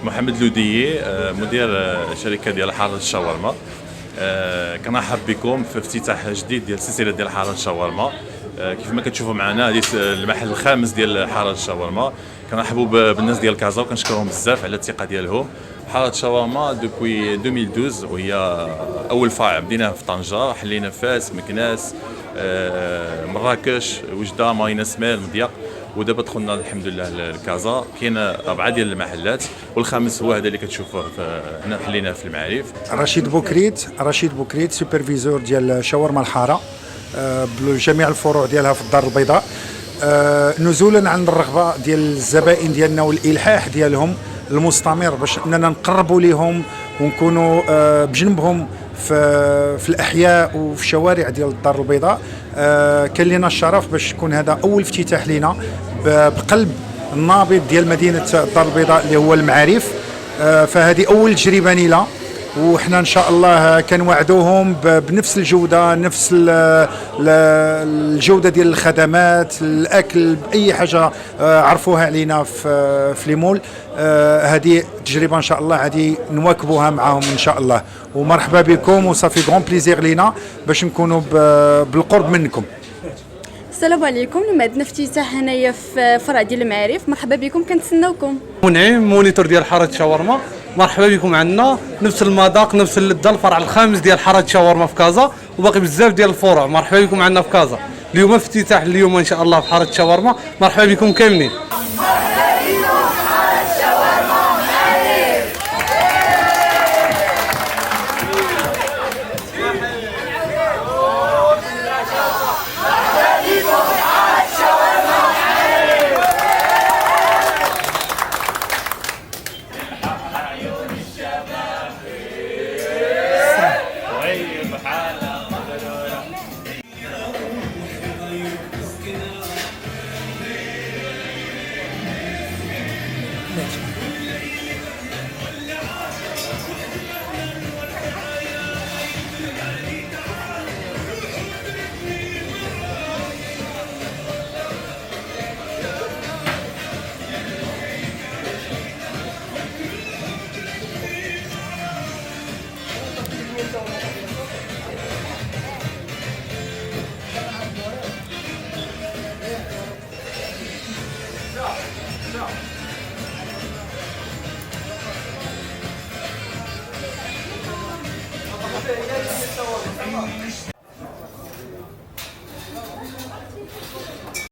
محمد لوديي، مدير شركه ديال حاره الشاورما. كنرحب بكم في افتتاح جديد ديال سلسله ديال حاره الشاورما. كيف ما كتشوفوا معنا هذا المحل الخامس ديال حاره الشاورما. كنرحبوا بالناس ديال كازا وكنشكرهم بزاف على الثقه ديالهم. حاره الشاورما دوبوي 2012 وهي اول فرع بديناه في طنجه، حلينا فاس، مكناس، مراكش، وجده، مارينا سمال، مضيق، ودابا دخلنا الحمد لله لكازا. كاين 4 ديال المحلات والخامس هو هذا اللي كتشوفوه هنا حليناه في المعارف. رشيد بوكريت سوبرفيزور ديال شاورما الحاره بجميع الفروع ديالها في الدار البيضاء. نزولا عن الرغبه ديال الزبائن ديالنا والالحاح ديالهم المستمر باش اننا نقربوا لهم ونكونوا بجنبهم في الاحياء وفي الشوارع ديال الدار البيضاء. كان لنا الشرف باش يكون هذا اول افتتاح لنا بقلب النابض ديال مدينه الدار البيضاء اللي هو المعارف. فهذه اول تجربه لنا، وحنا ان شاء الله كنوعدوهم بنفس الجوده، نفس الجوده ديال الخدمات، الاكل، باي حاجه عرفوها علينا في ليمول. هذه تجربه ان شاء الله غادي نواكبوها معاهم ان شاء الله. ومرحبا بكم، وصافي غون بليزير لينا باش نكونوا بالقرب منكم. السلام عليكم. اليوم عندنا افتتاح هنايا في فرع ديال المعارف. مرحبا بكم، كنتسناوكم. منعم مونيتور ديال حاره شاورما، مرحبا بكم عندنا. نفس المذاق نفس اللذه، الفرع الخامس ديال حاره شاورما في كازا، وباقي بزاف ديال الفروع. مرحبا بكم عندنا في كازا. اليوم افتتاح اليوم ان شاء الله في حاره شاورما. مرحبا بكم كاملين.